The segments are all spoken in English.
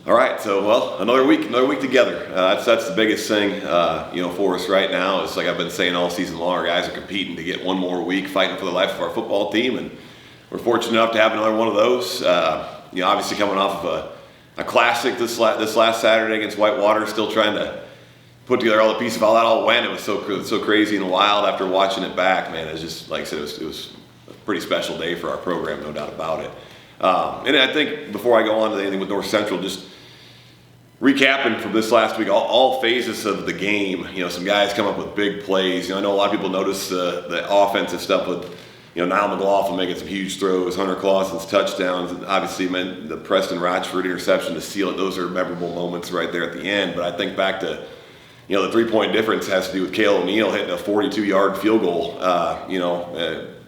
All right, so another week together. That's the biggest thing, for us right now. It's like I've been saying all season long. Our guys are competing to get one more week, fighting for the life of our football team, and we're fortunate enough to have another one of those. Obviously coming off of a classic this last Saturday against Whitewater, still trying to put together all the pieces of how that all went. It was so crazy and wild after watching it back. Man, it's just like I said, it was a pretty special day for our program, no doubt about it. And I think before I go on to anything with North Central, just recapping from this last week, all phases of the game, some guys come up with big plays. I know a lot of people notice the offensive stuff with, Niall McLaughlin making some huge throws, Hunter Clausen's touchdowns, and obviously the Preston Rochford interception to seal it. Those are memorable moments right there at the end. But I think back to, the 3-point difference has to do with Cale O'Neill hitting a 42-yard field goal.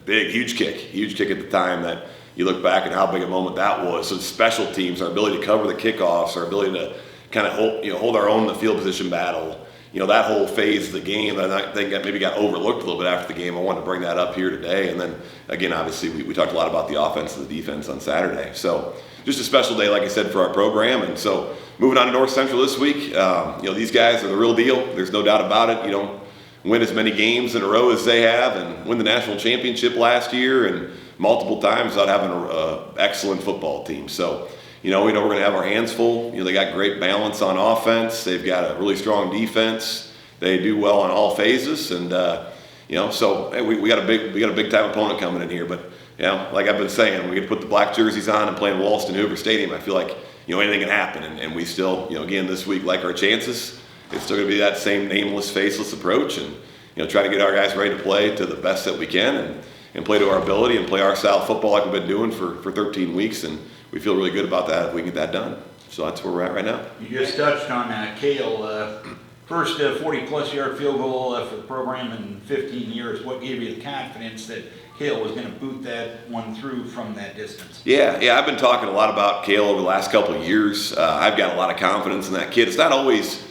Huge kick at the time that you look back at how big a moment that was. So special teams, our ability to cover the kickoffs, our ability to kind of hold our own in the field position battle. That whole phase of the game that I think maybe got overlooked a little bit after the game. I wanted to bring that up here today. And then, again, obviously, we talked a lot about the offense and the defense on Saturday. So just a special day, like I said, for our program. And so moving on to North Central this week, these guys are the real deal. There's no doubt about it. You don't win as many games in a row as they have and win the national championship last year and multiple times without having an excellent football team. So, we know we're going to have our hands full. They got great balance on offense. They've got a really strong defense. They do well on all phases, and so hey, we got a big time opponent coming in here. But like I've been saying, we get to put the black jerseys on and play in Walston Hoover Stadium. I feel like anything can happen, and we still again this week like our chances. It's still going to be that same nameless, faceless approach, and try to get our guys ready to play to the best that we can, and play to our ability and play our style of football like we've been doing for 13 weeks and. We feel really good about that if we can get that done. So that's where we're at right now. You just touched on Cale. First 40-plus yard field goal for the program in 15 years. What gave you the confidence that Cale was going to boot that one through from that distance? Yeah. I've been talking a lot about Cale over the last couple of years. I've got a lot of confidence in that kid. It's not always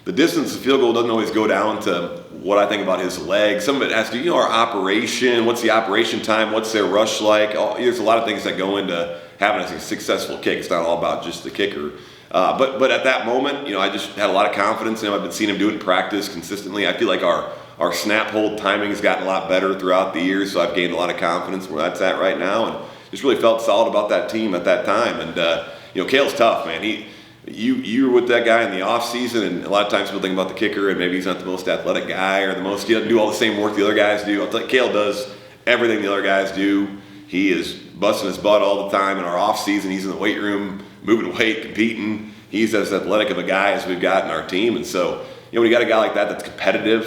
the distance of the field goal doesn't always go down to what I think about his legs. Some of it has to do, our operation. What's the operation time? What's their rush like? There's a lot of things that go into having a successful kick. It's not all about just the kicker. But at that moment, I just had a lot of confidence in him. I've been seeing him do it in practice consistently. I feel like our snap hold timing has gotten a lot better throughout the years, so I've gained a lot of confidence where that's at right now, and just really felt solid about that team at that time. And Cale's tough, man. You were with that guy in the off season, and a lot of times people think about the kicker, and maybe he's not the most athletic guy or the most. He doesn't do all the same work the other guys do. I think Cale does everything the other guys do. He is busting his butt all the time in our off season. He's in the weight room, moving weight, competing. He's as athletic of a guy as we've got in our team, and so when you got a guy like that that's competitive,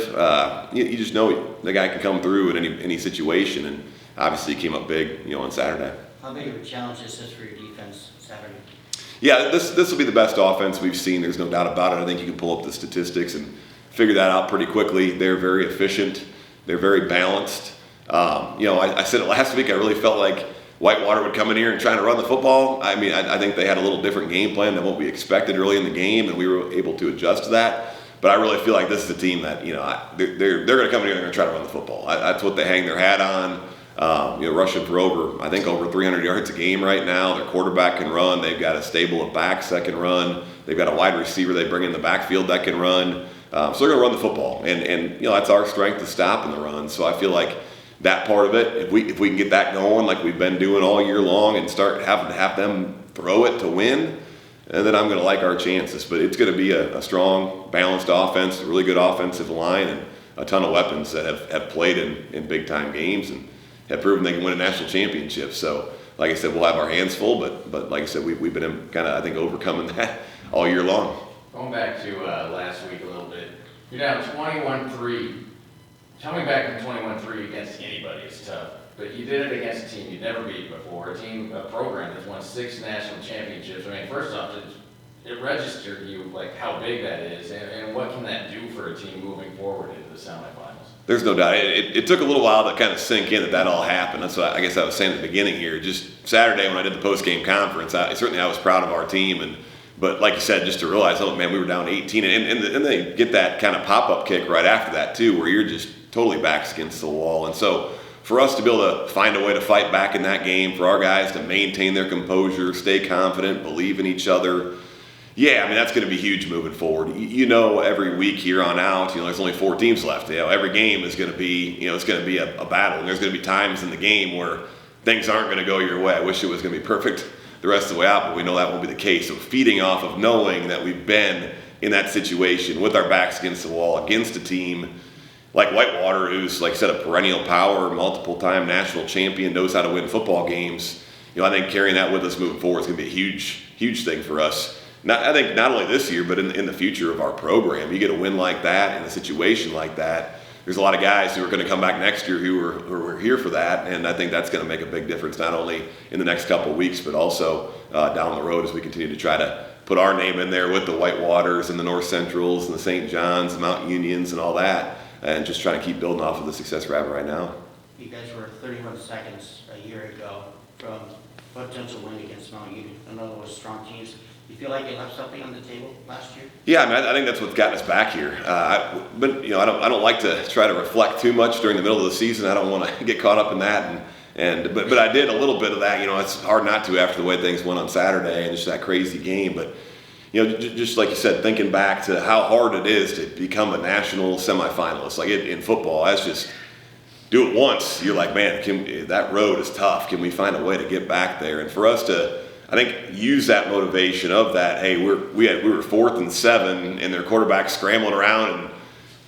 you just know the guy can come through in any situation, and obviously he came up big, on Saturday. How big of a challenge is this for your defense Saturday? Yeah, this will be the best offense we've seen. There's no doubt about it. I think you can pull up the statistics and figure that out pretty quickly. They're very efficient. They're very balanced. I said it last week. I really felt like Whitewater would come in here and try to run the football. I mean, I think they had a little different game plan than what we expected early in the game, and we were able to adjust to that. But I really feel like this is a team that they're going to come in here and they're going to try to run the football. That's what they hang their hat on. Rushing for over 300 yards a game right now. Their quarterback can run. They've got a stable of backs that can run. They've got a wide receiver they bring in the backfield that can run. So they're going to run the football, and that's our strength to stop in the run. So I feel like that part of it, if we can get that going like we've been doing all year long, and start having to have them throw it to win, and then I'm going to like our chances. But it's going to be a strong, balanced offense, a really good offensive line, and a ton of weapons that have played in big-time games and have proven they can win a national championship. So, like I said, we'll have our hands full, but like I said, we've been kind of, I think, overcoming that all year long. Going back to last week a little bit, you're down 21-3. Coming back from 21-3 against anybody is tough, but you did it against a team you'd never beaten before, a program that's won 6 national championships. I mean, first off, it registered you like how big that is, and what can that do for a team moving forward into the semifinals? There's no doubt. It took a little while to kind of sink in that all happened. That's what I guess I was saying at the beginning here. Just Saturday when I did the post-game conference, I was proud of our team, but like you said, just to realize, oh man, we were down 18, and they get that kind of pop-up kick right after that too, where you're just totally backs against the wall. And so for us to be able to find a way to fight back in that game, for our guys to maintain their composure, stay confident, believe in each other, Yeah, I mean, that's going to be huge moving forward. You know, every week here on out, there's only 4 teams left. Every game is going to be, it's going to be a battle. And there's going to be times in the game where things aren't going to go your way. I wish it was going to be perfect the rest of the way out, but we know that won't be the case. So feeding off of knowing that we've been in that situation with our backs against the wall, against a team like Whitewater, who's, like I said, a perennial power, multiple-time national champion, knows how to win football games. I think carrying that with us moving forward is going to be a huge thing for us. I think not only this year, but in the future of our program. You get a win like that in a situation like that, there's a lot of guys who are going to come back next year who are here for that, and I think that's going to make a big difference not only in the next couple of weeks, but also down the road as we continue to try to put our name in there with the Whitewaters and the North Centrals and the St. John's, the Mount Unions, and all that, and just trying to keep building off of the success we're having right now. You guys were 31 seconds a year ago from potential win against Mount Union. Another one of those strong teams. You feel like you left something on the table last year? Yeah, I mean, I think that's what's gotten us back here. But I don't like to try to reflect too much during the middle of the season. I don't want to get caught up in that. But I did a little bit of that. It's hard not to after the way things went on Saturday and just that crazy game. But just like you said, thinking back to how hard it is to become a national semifinalist, like in football, that's just do it once. You're like, man, that road is tough. Can we find a way to get back there? And for us to, I think, use that motivation of that. Hey, we were 4th and 7, and their quarterback scrambling around and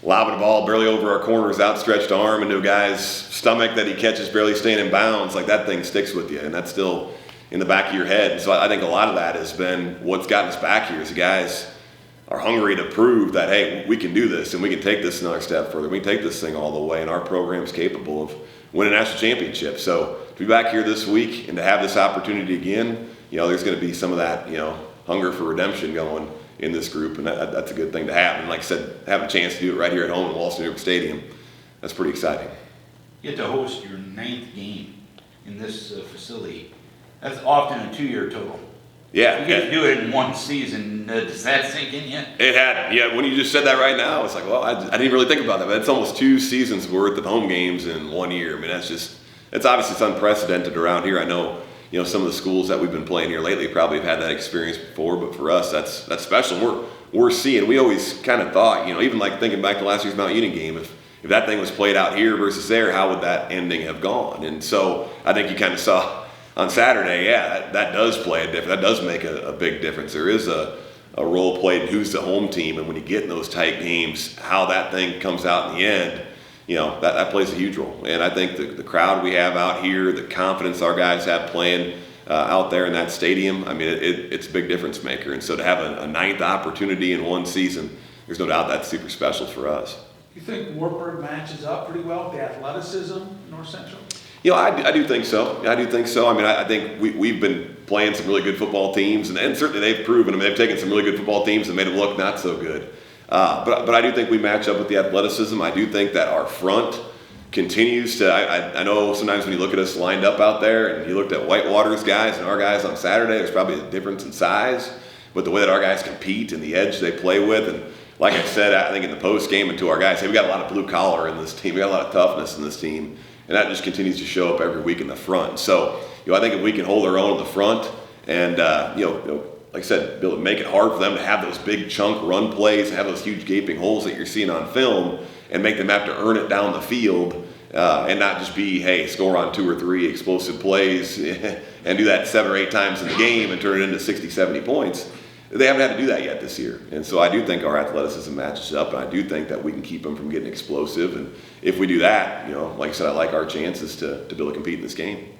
lobbing the ball barely over our corner's outstretched arm into a guy's stomach that he catches barely staying in bounds. Like, that thing sticks with you, and that's still in the back of your head. So I think a lot of that has been what's gotten us back here. Is the guys are hungry to prove that, hey, we can do this and we can take this another step further. We can take this thing all the way, and our program's capable of winning a national championship. So to be back here this week and to have this opportunity again, there's going to be some of that, hunger for redemption going in this group, and that's a good thing to have. And like I said, have a chance to do it right here at home in Walston York Stadium, that's pretty exciting. You get to host your 9th game in this facility. That's often a 2-year total. Yeah. You get to do it in one season. Does that sink in yet? It had. Yeah, when you just said that right now, it's like, well, I didn't really think about that, but it's almost 2 seasons worth of home games in 1 year. I mean, it's obviously it's unprecedented around here. I know, some of the schools that we've been playing here lately probably have had that experience before, but for us, that's special. We're seeing. We always kind of thought, even like thinking back to last year's Mount Union game, if that thing was played out here versus there, how would that ending have gone? And so I think you kind of saw on Saturday, yeah, that does play a difference. That does make a big difference. There is a role played in who's the home team, and when you get in those tight games, how that thing comes out in the end, that plays a huge role. And I think the crowd we have out here, the confidence our guys have playing out there in that stadium, I mean, it's a big difference maker. And so to have a 9th opportunity in one season, there's no doubt that's super special for us. You think Wartburg matches up pretty well with the athleticism, North Central? I do think so. I mean, I think we've been playing some really good football teams, and certainly they've proven. I mean, they've taken some really good football teams and made them look not so good. But I do think we match up with the athleticism. I do think that our front continues to. I know sometimes when you look at us lined up out there, and you looked at Whitewater's guys and our guys on Saturday, there's probably a difference in size, but the way that our guys compete and the edge they play with, and like I said, I think in the post game and to our guys, hey, we got a lot of blue collar in this team. We got a lot of toughness in this team. And that just continues to show up every week in the front. So, I think if we can hold our own in the front and, like I said, be able to make it hard for them to have those big chunk run plays and have those huge gaping holes that you're seeing on film and make them have to earn it down the field and not just be, hey, score on 2 or 3 explosive plays and do that 7 or 8 times in the game and turn it into 60, 70 points. They haven't had to do that yet this year. And so I do think our athleticism matches up, and I do think that we can keep them from getting explosive. And if we do that, like I said, I like our chances to be able to compete in this game.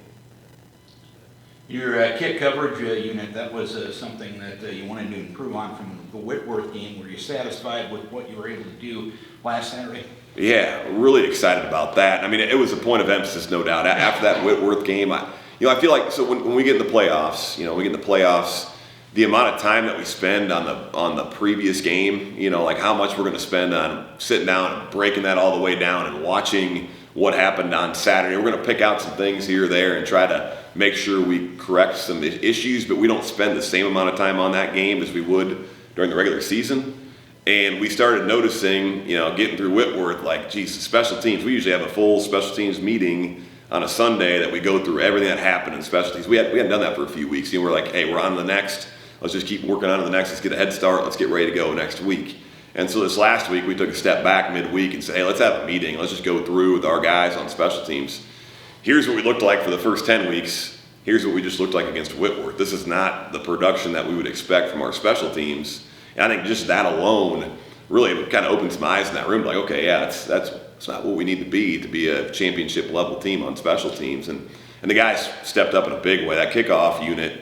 Your kick coverage unit, that was something that you wanted to improve on from the Whitworth game. Were you satisfied with what you were able to do last Saturday? Yeah, really excited about that. I mean, it was a point of emphasis, no doubt. After that Whitworth game, I feel like so when we get in the playoffs, the amount of time that we spend on the previous game, like how much we're going to spend on sitting down and breaking that all the way down and watching what happened on Saturday. We're going to pick out some things here or there and try to make sure we correct some issues, but we don't spend the same amount of time on that game as we would during the regular season. And we started noticing, getting through Whitworth, like, geez, special teams. We usually have a full special teams meeting on a Sunday that we go through everything that happened in special teams. We hadn't done that for a few weeks. We're like, hey, we're on to the next. let's just keep working on to the next. Let's get a head start. Let's get ready to go next week. And so this last week, we took a step back midweek and said, hey, let's have a meeting. Let's just go through with our guys on special teams. Here's what we looked like for the first 10 weeks. Here's what we just looked like against Whitworth. This is not the production that we would expect from our special teams. And I think just that alone really kind of opened some eyes in that room. Like, okay, yeah, that's not what we need to be a championship level team on special teams. And the guys stepped up in a big way. That kickoff unit,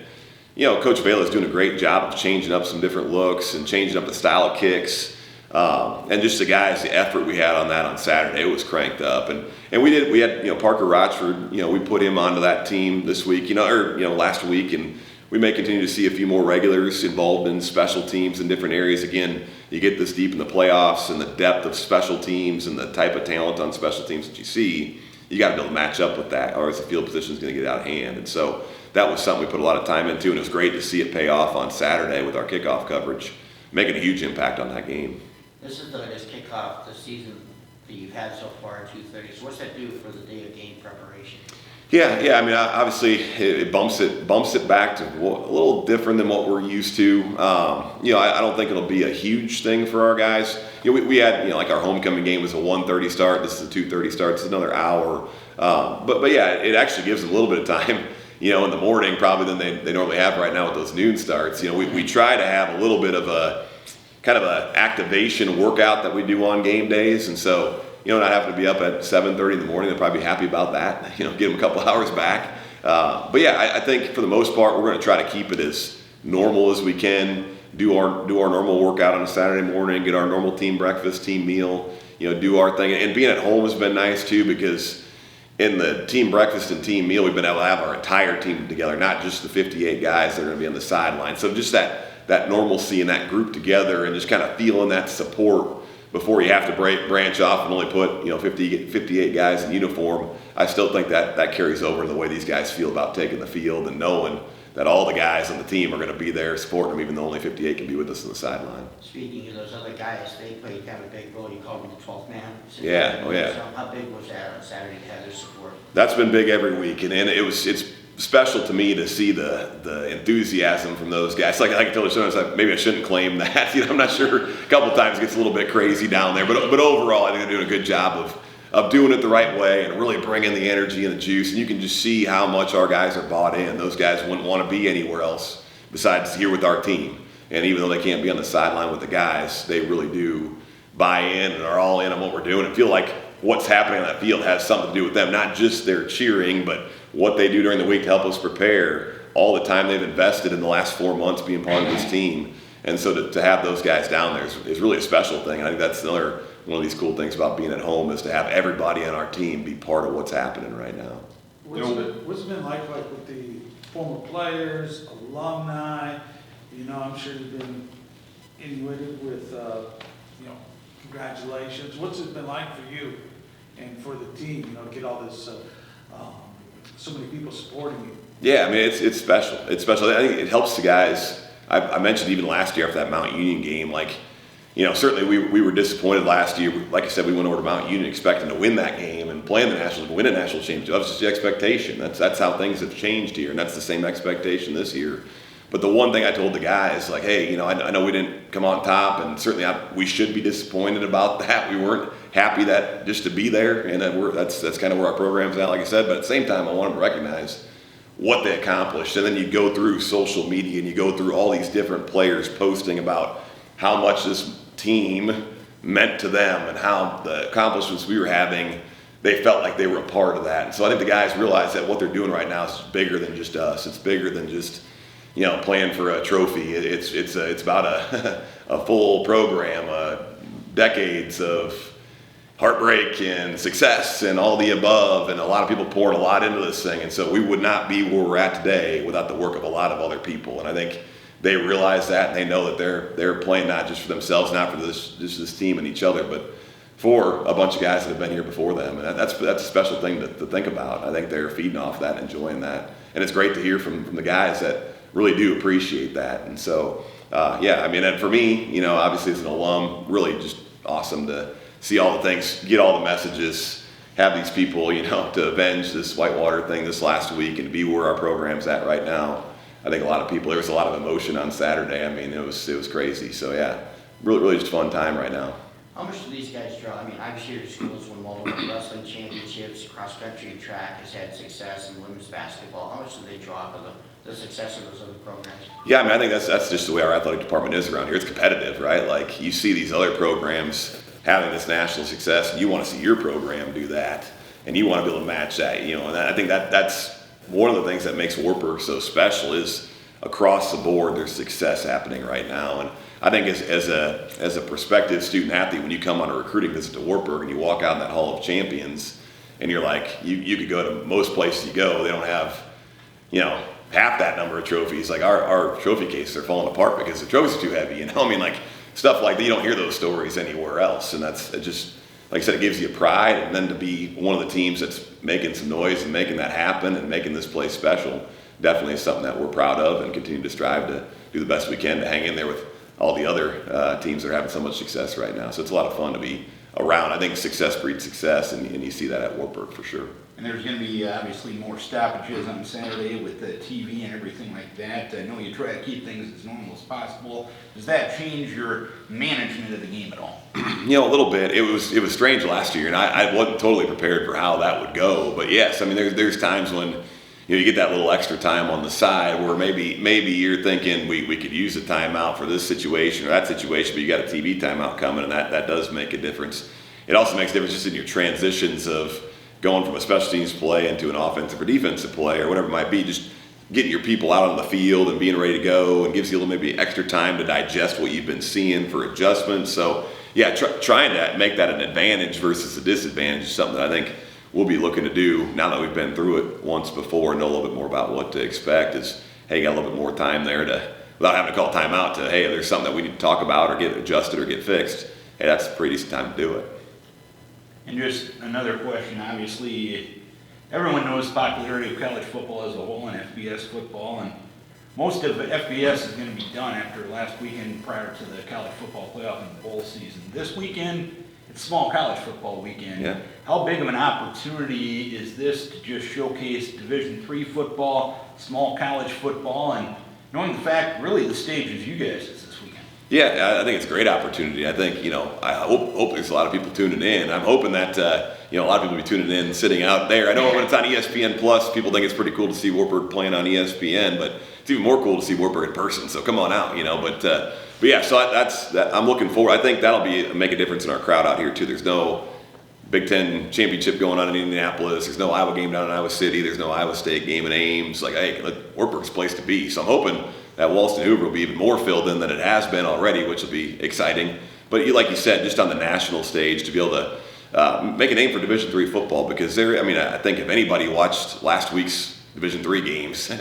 Coach Vela is doing a great job of changing up some different looks and changing up the style of kicks. And just the effort we had on that on Saturday, it was cranked up. And we had Parker Rochford, we put him onto that team this week, last week, and we may continue to see a few more regulars involved in special teams in different areas. Again, you get this deep in the playoffs and the depth of special teams and the type of talent on special teams that you see, you got to be able to match up with that, or else the field position is going to get out of hand. And so that was something we put a lot of time into, and it was great to see it pay off on Saturday with our kickoff coverage, making a huge impact on that game. This is the latest kickoff the season that you've had so far at 2:30. So what's that do for the day of game preparation? Yeah. I mean, obviously, it bumps it back to a little different than what we're used to. I don't think it'll be a huge thing for our guys. We had like our homecoming game was a 1:30 start. This is a 2:30 start. It's another hour. But yeah, it actually gives them a little bit of time, in the morning probably than they normally have right now with those noon starts. We try to have a little bit of a kind of an activation workout that we do on game days, and so. Not having to be up at 7:30 in the morning, they'll probably be happy about that. Get them a couple hours back. But yeah, I think for the most part, we're going to try to keep it as normal as we can. Do our normal workout on a Saturday morning. Get our normal team breakfast, team meal. Do our thing. And being at home has been nice too, because in the team breakfast and team meal, we've been able to have our entire team together, not just the 58 guys that are going to be on the sideline. So just that normalcy and that group together, and just kind of feeling that support. Before you have to branch off and only put 58 guys in uniform, I still think that carries over to the way these guys feel about taking the field and knowing that all the guys on the team are going to be there supporting them, even though only 58 can be with us on the sideline. Speaking of those other guys, they played kind of a big role. You called them the 12th man. Yeah, oh yeah. So how big was that on Saturday to have their support? That's been big every week, and it's special to me to see the enthusiasm from those guys. Like I can tell you sometimes, maybe I shouldn't claim that. I'm not sure. A couple times it gets a little bit crazy down there, but overall, I think they're doing a good job of doing it the right way and really bringing the energy and the juice. And you can just see how much our guys are bought in. Those guys wouldn't want to be anywhere else besides here with our team. And even though they can't be on the sideline with the guys, they really do buy in and are all in on what we're doing and feel like what's happening on that field has something to do with them, not just their cheering, but what they do during the week to help us prepare, all the time they've invested in the last 4 months being part of this team. And so to have those guys down there is really a special thing. I think that's another one of these cool things about being at home, is to have everybody on our team be part of what's happening right now. What's it been like with the former players, alumni? I'm sure you've been inundated with, congratulations. What's it been like for you and for the team, to get all this, so many people supporting you? Yeah, I mean, it's special. It's special. I think it helps the guys. I mentioned even last year after that Mount Union game, certainly we were disappointed last year. Like I said, we went over to Mount Union expecting to win that game and play in the Nationals, win a national championship. That was just the expectation. That's how things have changed here, and that's the same expectation this year. But the one thing I told the guys, hey, I know we didn't come on top, and certainly we should be disappointed about that. We weren't happy that just to be there, and that's kind of where our program's at, like I said. But at the same time, I want them to recognize what they accomplished. And then you go through social media and you go through all these different players posting about how much this team meant to them and how the accomplishments we were having, they felt like they were a part of that. And so I think the guys realize that what they're doing right now is bigger than just us. It's bigger than just playing for a trophy. It's about a full program, decades of heartbreak and success and all the above, and a lot of people pouring a lot into this thing. And so we would not be where we're at today without the work of a lot of other people. And I think they realize that, and they know that they're playing not just for themselves, not for this team and each other, but for a bunch of guys that have been here before them. And that's a special thing to think about. I think they're feeding off that and enjoying that. And it's great to hear from the guys that really do appreciate that. And so, and for me, obviously as an alum, really just awesome to see all the things, get all the messages, have these people, to avenge this Whitewater thing this last week and be where our program's at right now. I think a lot of people, there was a lot of emotion on Saturday. I mean, it was crazy. So yeah, really just a fun time right now. How much do these guys draw? I mean, obviously your school's won multiple wrestling championships, cross-country and track has had success, and women's basketball. How much do they draw for the success of those other programs? Yeah, I mean, I think that's just the way our athletic department is around here. It's competitive, right? Like, you see these other programs having this national success, and you want to see your program do that, and you want to be able to match that, you know. And I think that's one of the things that makes Wartburg so special is across the board there's success happening right now. And I think as a prospective student athlete, when you come on a recruiting visit to Wartburg and you walk out in that Hall of Champions, and you're like, you could go to most places you go, they don't have, you know, half that number of trophies. Like our trophy cases are falling apart because the trophies are too heavy, you know. I mean, like, stuff like that, you don't hear those stories anywhere else. And that's just, like I said, it gives you pride. And then to be one of the teams that's making some noise and making that happen and making this place special, definitely is something that we're proud of and continue to strive to do the best we can to hang in there with all the other teams that are having so much success right now. So it's a lot of fun to be around. I think success breeds success, and you see that at Wartburg for sure. And there's going to be obviously more stoppages on Saturday with the TV and everything like that. I know you try to keep things as normal as possible. Does that change your management of the game at all? You know, a little bit. It was strange last year, and I wasn't totally prepared for how that would go. But yes, I mean, there's times when, you know, you get that little extra time on the side where maybe you're thinking we could use a timeout for this situation or that situation, but you got a TV timeout coming, and that does make a difference. It also makes a difference just in your transitions of going from a special teams play into an offensive or defensive play or whatever it might be, just getting your people out on the field and being ready to go, and gives you a little maybe extra time to digest what you've been seeing for adjustments. So yeah, trying to make that an advantage versus a disadvantage is something that I think we'll be looking to do now that we've been through it once before and know a little bit more about what to expect. Is, hey, you got a little bit more time there to, without having to call timeout, to, hey, if there's something that we need to talk about or get adjusted or get fixed, hey, that's a pretty decent time to do it. And just another question, obviously, everyone knows the popularity of college football as a whole and FBS football, and most of FBS is going to be done after last weekend prior to the college football playoff and bowl season. This weekend, it's small college football weekend. Yeah. How big of an opportunity is this to just showcase Division III football, small college football, and knowing the fact, really, the stage is you guys is this weekend? Yeah, I think it's a great opportunity. I think, you know, I hope there's a lot of people tuning in. I'm hoping that, you know, a lot of people will be tuning in, sitting out there. I know when it's on ESPN Plus, people think it's pretty cool to see Wartburg playing on ESPN, but it's even more cool to see Wartburg in person. So come on out, you know. But yeah, so I'm looking forward. I think that'll make a difference in our crowd out here too. There's no Big Ten championship going on in Indianapolis. There's no Iowa game down in Iowa City. There's no Iowa State game in Ames. Like, hey, look, Wartburg's a place to be. So I'm hoping that Walston Hoover will be even more filled in than it has been already, which will be exciting. But like you said, just on the national stage, to be able to make a name for Division III football, because I think if anybody watched last week's Division III games,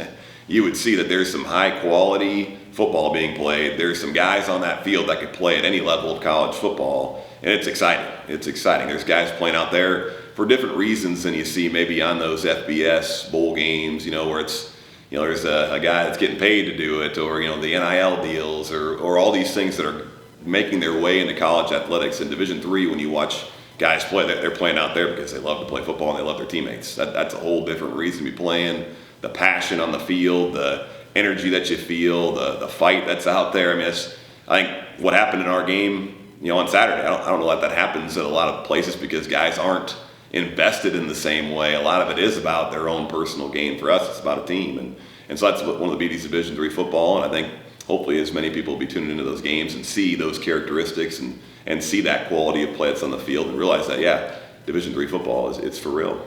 you would see that there's some high quality football being played. There's some guys on that field that could play at any level of college football, and it's exciting. It's exciting. There's guys playing out there for different reasons than you see maybe on those FBS bowl games, you know, where it's, you know, there's a guy that's getting paid to do it, or, you know, the NIL deals, or all these things that are making their way into college athletics. In Division III, when you watch guys play, they're playing out there because they love to play football and they love their teammates. That's a whole different reason to be playing. The passion on the field, the energy that you feel, the fight that's out there. I mean, I think what happened in our game, you know, on Saturday, I don't know that happens at a lot of places because guys aren't invested in the same way. A lot of it is about their own personal gain. For us, it's about a team, and so that's one of the beauties of Division III football. And I think hopefully as many people will be tuning into those games and see those characteristics and see that quality of play that's on the field and realize that, yeah, Division III football it's for real.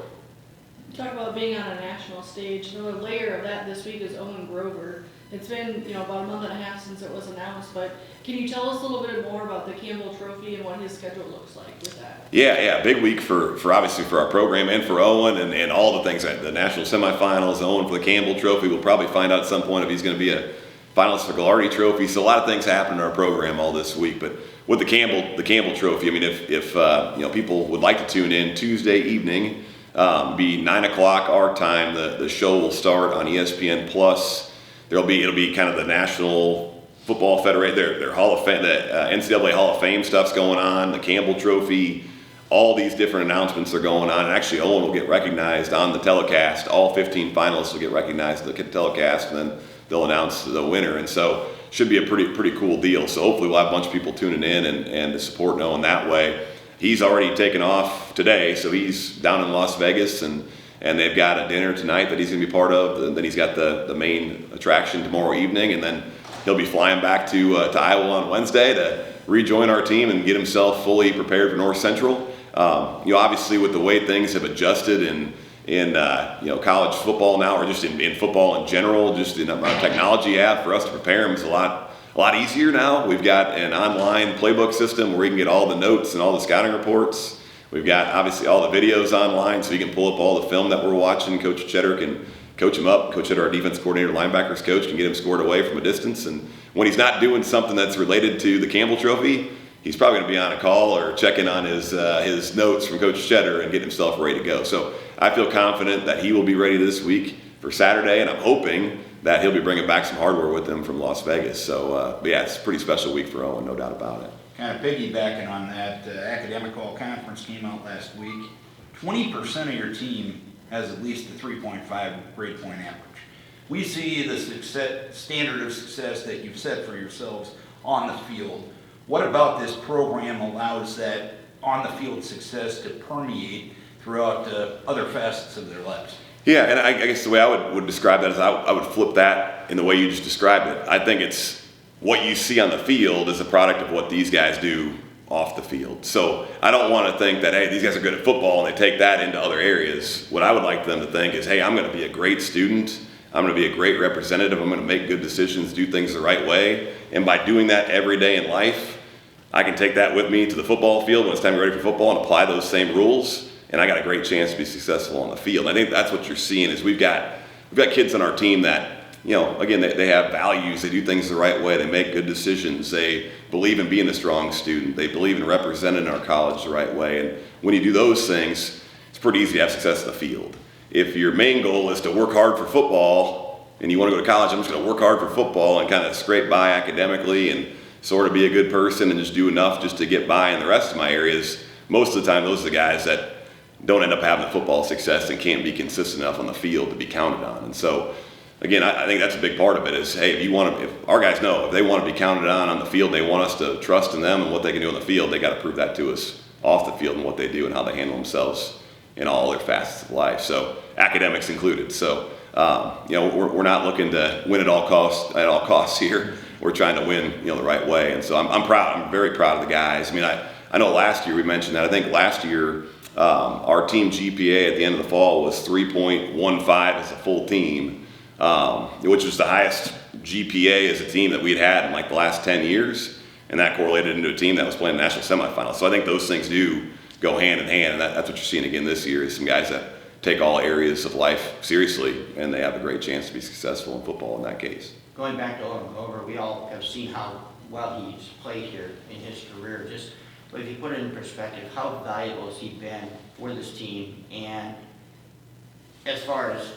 Talk about being on a national stage. Another layer of that this week is Owen Grover. It's been, you know, about a month and a half since it was announced, but can you tell us a little bit more about the Campbell Trophy and what his schedule looks like with that? Yeah, big week for obviously for our program and for Owen and all the things, the national semifinals, Owen for the Campbell Trophy. We'll probably find out at some point if he's going to be a finalist for the Gallardi Trophy. So a lot of things happen in our program all this week, but with the Campbell Trophy, I mean, if you know, people would like to tune in Tuesday evening, be 9 o'clock our time. The show will start on ESPN Plus. It'll be kind of the National Football Federation, their Hall of Fame, the NCAA Hall of Fame stuff's going on. The Campbell Trophy, all these different announcements are going on. And actually, Owen will get recognized on the telecast. All 15 finalists will get recognized in the telecast, and then they'll announce the winner. And so should be a pretty cool deal. So hopefully we'll have a bunch of people tuning in and to support Owen that way. He's already taken off today, so he's down in Las Vegas, and they've got a dinner tonight that he's going to be part of. And then he's got the main attraction tomorrow evening, and then he'll be flying back to Iowa on Wednesday to rejoin our team and get himself fully prepared for North Central. Obviously with the way things have adjusted in college football now, or just in football in general, just in the amount of technology you have for us to prepare him is a lot easier now. We've got an online playbook system where you can get all the notes and all the scouting reports. We've got obviously all the videos online, so you can pull up all the film that we're watching. Coach Cheddar can coach him up. Coach Cheddar, our defense coordinator, linebackers coach, can get him scored away from a distance. And when he's not doing something that's related to the Campbell Trophy, he's probably going to be on a call or checking on his notes from Coach Cheddar and get himself ready to go. So I feel confident that he will be ready this week for Saturday, and I'm hoping that he'll be bringing back some hardware with him from Las Vegas. So, it's a pretty special week for Owen, no doubt about it. Kind of piggybacking on that, Academic All Conference came out last week. 20% of your team has at least a 3.5 grade point average. We see the standard of success that you've set for yourselves on the field. What about this program allows that on-the-field success to permeate throughout other facets of their lives? Yeah, and I guess the way I would describe that is I would flip that in the way you just described it. I think it's what you see on the field is a product of what these guys do off the field. So I don't want to think that, hey, these guys are good at football and they take that into other areas. What I would like them to think is, hey, I'm going to be a great student. I'm going to be a great representative. I'm going to make good decisions, do things the right way. And by doing that every day in life, I can take that with me to the football field when it's time to get ready for football and apply those same rules. And I got a great chance to be successful on the field. I think that's what you're seeing is we've got kids on our team that, again, they have values. They do things the right way. They make good decisions. They believe in being a strong student. They believe in representing our college the right way. And when you do those things, it's pretty easy to have success in the field. If your main goal is to work hard for football and you want to go to college, I'm just going to work hard for football and kind of scrape by academically and sort of be a good person and just do enough just to get by in the rest of my areas, most of the time those are the guys that don't end up having the football success and can't be consistent enough on the field to be counted on. And so, again, I think that's a big part of it is, hey, if our guys know, if they want to be counted on the field, they want us to trust in them and what they can do on the field, they got to prove that to us off the field and what they do and how they handle themselves in all their facets of life. So, academics included. So, we're not looking to win at all costs here. We're trying to win, the right way. And so I'm proud. I'm very proud of the guys. I mean, I know last year we mentioned that. I think last year our team GPA at the end of the fall was 3.15 as a full team, which was the highest GPA as a team that we'd had in like the last 10 years. And that correlated into a team that was playing the national semifinals. So I think those things do go hand in hand. And that's what you're seeing again this year is some guys that take all areas of life seriously, and they have a great chance to be successful in football in that case. Going back to Owen Grover, we all have seen how well he's played here in his career. But if you put it in perspective, how valuable has he been for this team? And as far as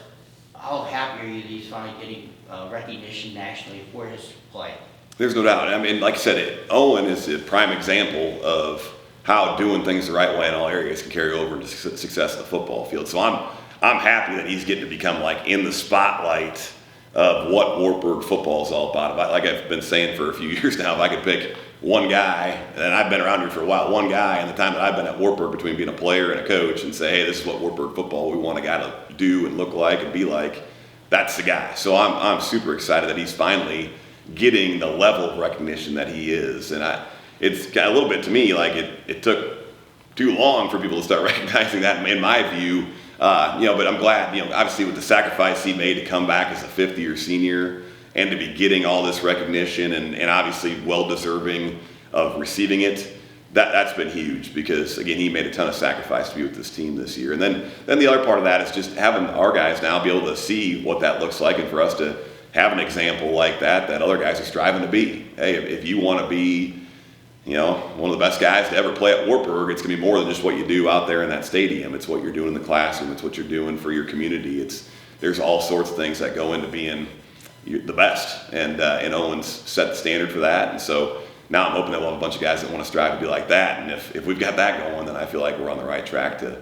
how happy are you that he's finally getting recognition nationally for his play? There's no doubt. I mean, like I said, Owen is a prime example of how doing things the right way in all areas can carry over into success in the football field. So I'm happy that he's getting to become like in the spotlight of what Wartburg football is all about. Like I've been saying for a few years now, if I could pick one guy, and I've been around here for a while, one guy in the time that I've been at Wartburg between being a player and a coach and say, hey, this is what Wartburg football we want a guy to do and look like and be like, that's the guy. So I'm super excited that he's finally getting the level of recognition that he is. And it's got a little bit to me like it took too long for people to start recognizing that in my view. But I'm glad, obviously with the sacrifice he made to come back as a fifth-year senior and to be getting all this recognition and obviously well-deserving of receiving it, that's been huge because, again, he made a ton of sacrifice to be with this team this year. And then the other part of that is just having our guys now be able to see what that looks like and for us to have an example like that other guys are striving to be. Hey, if you want to be one of the best guys to ever play at Wartburg, it's going to be more than just what you do out there in that stadium. It's what you're doing in the classroom. It's what you're doing for your community. There's all sorts of things that go into being the best. And Owen's set the standard for that. And so now I'm hoping that we'll have a bunch of guys that want to strive to be like that. And if we've got that going, then I feel like we're on the right track to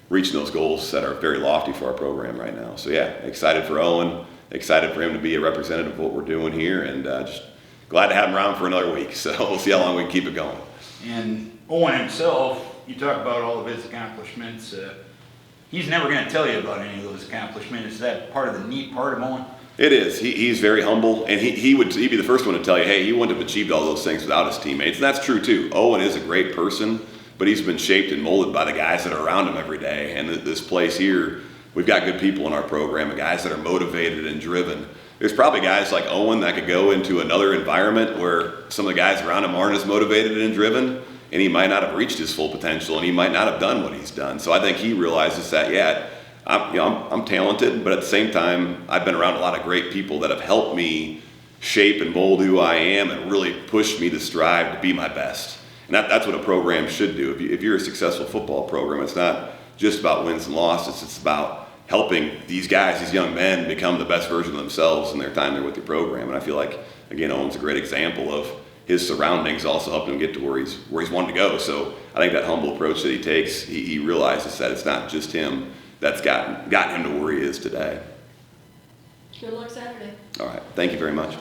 reaching those goals that are very lofty for our program right now. So yeah, excited for Owen. excited for him to be a representative of what we're doing here, and just glad to have him around for another week. So we'll see how long we can keep it going. And Owen himself, you talk about all of his accomplishments. He's never going to tell you about any of those accomplishments. Is that part of the neat part of Owen? It is. He's very humble, and he'd be the first one to tell you, hey, he wouldn't have achieved all those things without his teammates. And that's true too. Owen is a great person, but he's been shaped and molded by the guys that are around him every day. And this place here, we've got good people in our program, and guys that are motivated and driven. There's probably guys like Owen that could go into another environment where some of the guys around him aren't as motivated and driven, and he might not have reached his full potential, and he might not have done what he's done. So I think he realizes that, yeah, I'm talented, but at the same time, I've been around a lot of great people that have helped me shape and mold who I am and really pushed me to strive to be my best. And that's what a program should do. If you're a successful football program, it's not just about wins and losses. It's about helping these guys, these young men, become the best version of themselves in their time there with your program. And I feel like, again, Owen's a great example of his surroundings also helped him get to where he's wanted to go. So I think that humble approach that he takes, he realizes that it's not just him that's gotten him to where he is today. Good luck Saturday. All right. Thank you very much.